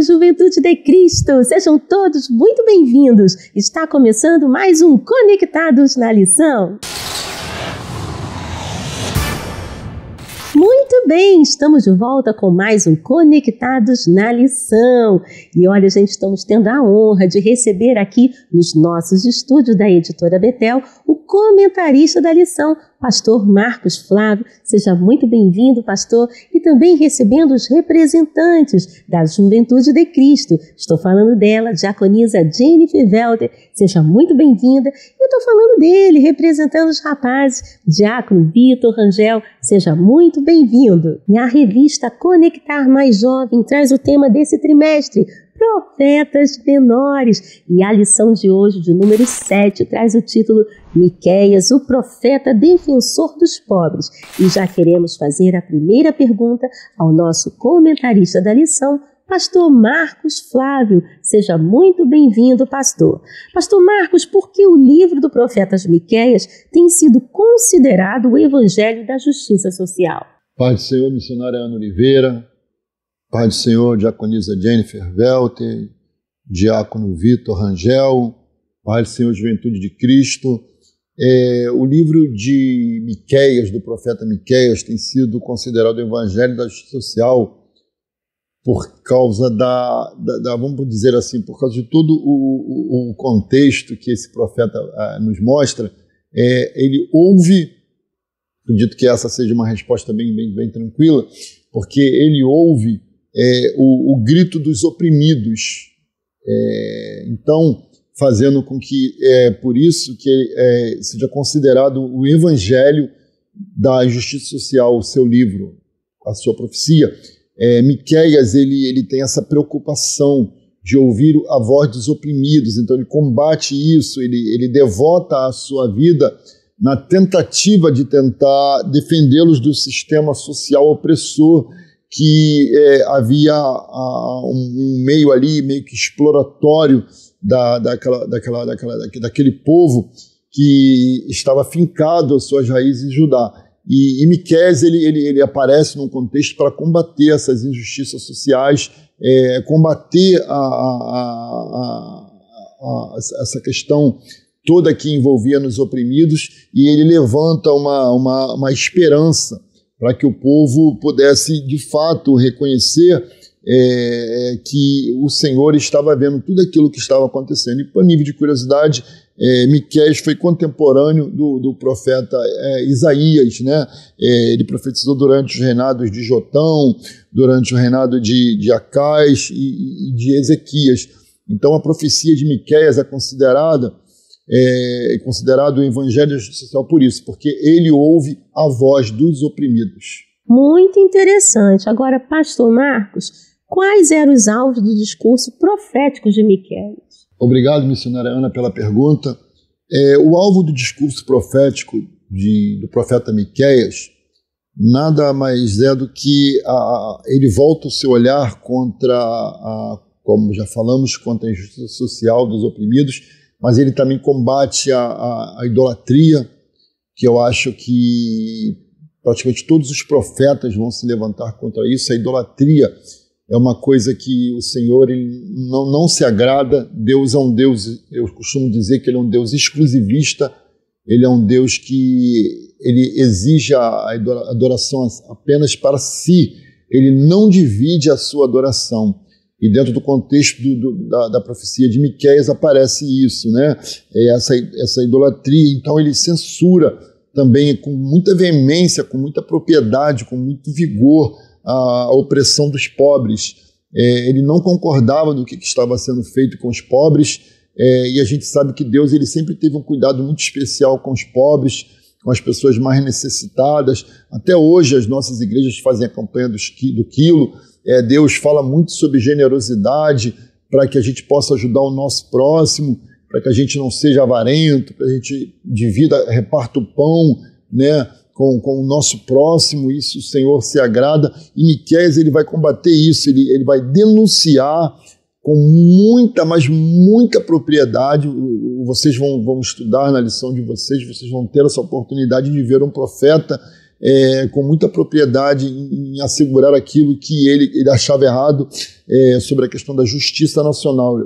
Juventude de Cristo, sejam todos muito bem-vindos. Está começando mais um Conectados na Lição. Muito bem, estamos de volta com mais um Conectados na Lição. E olha, gente, estamos tendo a honra de receber aqui nos nossos estúdios da Editora Betel o comentarista da lição, Pastor Marcos Flávio. Seja muito bem-vindo, pastor, e também recebendo os representantes da Juventude de Cristo. Estou falando dela, diaconisa Jennifer Welter. Seja muito bem-vinda. E estou falando dele, representando os rapazes, diácono Vitor Rangel. Seja muito bem-vindo. E a revista Conectar Mais Jovem traz o tema desse trimestre, Profetas Menores. E a lição de hoje, de número 7, traz o título Miqueias, o profeta defensor dos pobres. E já queremos fazer a primeira pergunta ao nosso comentarista da lição, Pastor Marcos Flávio. Seja muito bem-vindo, pastor. Pastor Marcos, por que o livro do profeta Miqueias tem sido considerado o evangelho da justiça social? Pai do Senhor, missionária Ana Oliveira, Pai do Senhor, diaconisa Jennifer Welter, diácono Vitor Rangel, Pai do Senhor, Juventude de Cristo. O livro de Miqueias, do profeta Miqueias, tem sido considerado o evangelho da justiça social por causa vamos dizer assim, por causa de todo o contexto que esse profeta nos mostra. Ele ouve, acredito que essa seja uma resposta bem tranquila, porque ele ouve o grito dos oprimidos, então fazendo com que por isso que seja considerado o evangelho da justiça social, o seu livro, a sua profecia. Miqueias, ele tem essa preocupação de ouvir a voz dos oprimidos, então ele combate isso, ele devota a sua vida na tentativa de tentar defendê-los do sistema social opressor, que havia um meio ali, meio que exploratório daquele povo que estava fincado às suas raízes em Judá. E Miqueias, ele aparece num contexto para combater essas injustiças sociais, combater essa questão toda que envolvia nos oprimidos, e ele levanta uma esperança para que o povo pudesse, de fato, reconhecer que o Senhor estava vendo tudo aquilo que estava acontecendo. E, por nível de curiosidade, Miqueias foi contemporâneo do profeta Isaías, né? Ele profetizou durante os reinados de Jotão, durante o reinado de Acais e de Ezequias. Então, a profecia de Miqueias é considerado o evangelho da justiça social por isso, porque ele ouve a voz dos oprimidos. Muito interessante. Agora, pastor Marcos, quais eram os alvos do discurso profético de Miqueias? Obrigado, missionária Ana, pela pergunta. O alvo do discurso profético do profeta Miqueias nada mais é do que ele volta o seu olhar contra, como já falamos, contra a injustiça social dos oprimidos, mas ele também combate a idolatria, que eu acho que praticamente todos os profetas vão se levantar contra isso. A idolatria é uma coisa que o Senhor não se agrada. Deus é um Deus, eu costumo dizer que ele é um Deus exclusivista, ele é um Deus que ele exige a adoração apenas para si, ele não divide a sua adoração. E dentro do contexto da profecia de Miqueias aparece isso, né? Essa idolatria. Então ele censura também com muita veemência, com muita propriedade, com muito vigor a opressão dos pobres. Ele não concordava do que estava sendo feito com os pobres, e a gente sabe que Deus ele sempre teve um cuidado muito especial com os pobres, com as pessoas mais necessitadas. Até hoje as nossas igrejas fazem a campanha do quilo. Deus fala muito sobre generosidade para que a gente possa ajudar o nosso próximo, para que a gente não seja avarento, para que a gente reparta o pão, né, com o nosso próximo. Isso o Senhor se agrada, e Miqueias ele vai combater isso, ele vai denunciar com muita propriedade. Vocês vão estudar na lição de vocês vão ter essa oportunidade de ver um profeta com muita propriedade em assegurar aquilo que ele achava errado sobre a questão da justiça nacional,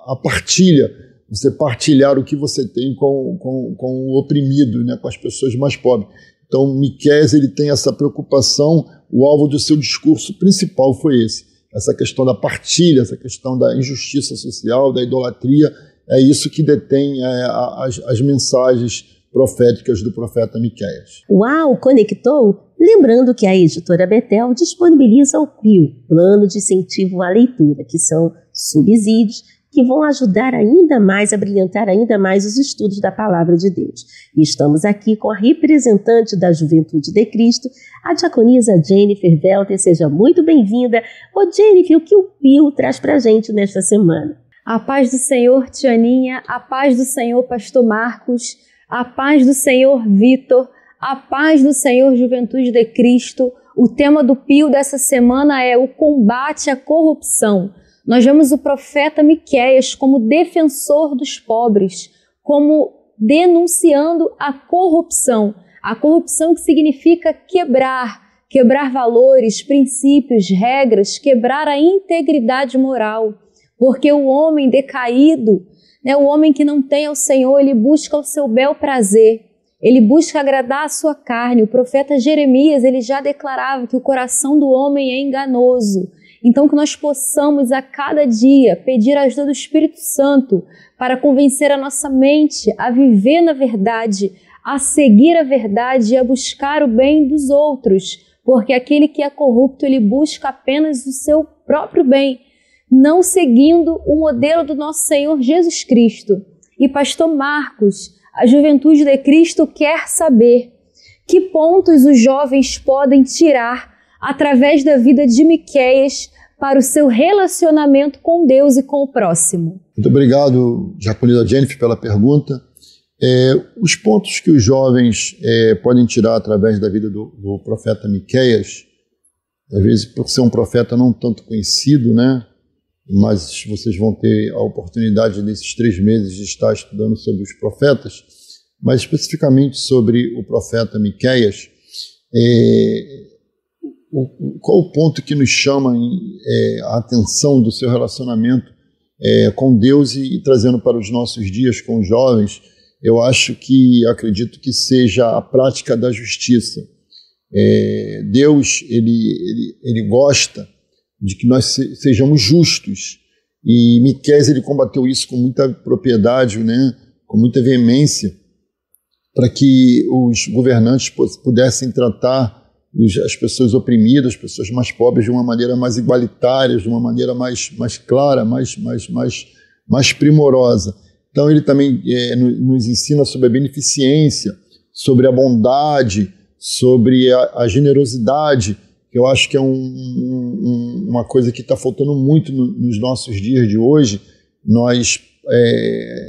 a partilha, você partilhar o que você tem com o oprimido, né, com as pessoas mais pobres. Então, Miqueias, ele tem essa preocupação, o alvo do seu discurso principal foi essa questão da partilha, essa questão da injustiça social, da idolatria, é isso que detém as mensagens proféticas do profeta Miqueias. Uau, conectou? Lembrando que a editora Betel disponibiliza o PIL, Plano de Incentivo à Leitura, que são subsídios que vão ajudar ainda mais, a brilhantar ainda mais os estudos da Palavra de Deus. E estamos aqui com a representante da Juventude de Cristo, a diaconisa Jennifer Welter. Seja muito bem-vinda. Ô Jennifer, o que o PIL traz para a gente nesta semana? A paz do Senhor, Tianinha, a paz do Senhor, Pastor Marcos, a paz do Senhor, Vitor, a paz do Senhor, Juventude de Cristo. O tema do PIL dessa semana é o combate à corrupção. Nós vemos o profeta Miqueias como defensor dos pobres, como denunciando a corrupção que significa quebrar valores, princípios, regras, quebrar a integridade moral, porque o homem decaído, né, o homem que não tem ao Senhor, ele busca o seu bel prazer, ele busca agradar a sua carne. O profeta Jeremias, ele já declarava que o coração do homem é enganoso. Então, que nós possamos a cada dia pedir a ajuda do Espírito Santo para convencer a nossa mente a viver na verdade, a seguir a verdade e a buscar o bem dos outros, porque aquele que é corrupto, ele busca apenas o seu próprio bem, não seguindo o modelo do nosso Senhor Jesus Cristo. E Pastor Marcos, a Juventude de Cristo quer saber que pontos os jovens podem tirar através da vida de Miqueias para o seu relacionamento com Deus e com o próximo. Muito obrigado, diaconisa Jennifer, pela pergunta. Os pontos que os jovens podem tirar através da vida do profeta Miqueias, às vezes por ser um profeta não tanto conhecido, né? Mas vocês vão ter a oportunidade nesses 3 meses de estar estudando sobre os profetas, mas especificamente sobre o profeta Miqueias. Qual o ponto que nos chama a atenção do seu relacionamento com Deus e trazendo para os nossos dias com os jovens? Eu acredito que seja a prática da justiça. Deus, ele gosta de que nós sejamos justos, e Miqueias, ele combateu isso com muita propriedade, né, com muita veemência, para que os governantes pudessem tratar as pessoas oprimidas, as pessoas mais pobres, de uma maneira mais igualitária, de uma maneira mais clara, mais primorosa. Então ele também nos ensina sobre a beneficência, sobre a bondade, sobre a generosidade, que eu acho que é uma coisa que está faltando muito nos nossos dias de hoje. Nós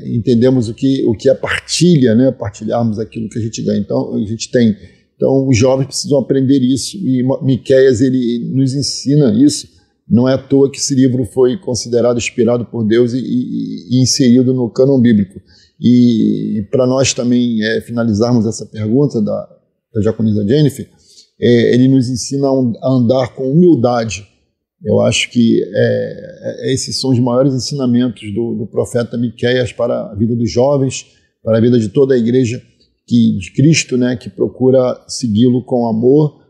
entendemos o que é partilha, né? Partilharmos aquilo que a gente ganha. Então a gente tem. Então, os jovens precisam aprender isso, e Miqueias, ele nos ensina isso. Não é à toa que esse livro foi considerado inspirado por Deus e inserido no cânon bíblico. E para nós também finalizarmos essa pergunta da diaconisa Jennifer, ele nos ensina a andar com humildade. Eu acho que esses são os maiores ensinamentos do profeta Miqueias para a vida dos jovens, para a vida de toda a igreja de Cristo, né, que procura segui-lo com amor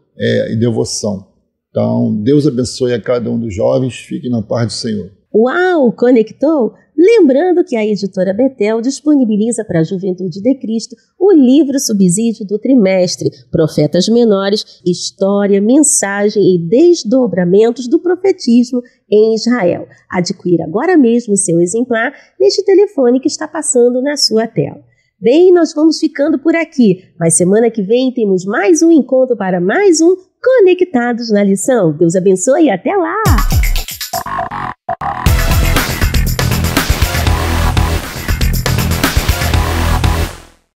e devoção. Então, Deus abençoe a cada um dos jovens, fiquem na paz do Senhor. Uau, conectou? Lembrando que a editora Betel disponibiliza para a Juventude de Cristo o livro subsídio do trimestre, Profetas Menores, História, Mensagem e Desdobramentos do Profetismo em Israel. Adquira agora mesmo o seu exemplar neste telefone que está passando na sua tela. Bem, nós vamos ficando por aqui, mas semana que vem temos mais um encontro para mais um Conectados na Lição. Deus abençoe e até lá!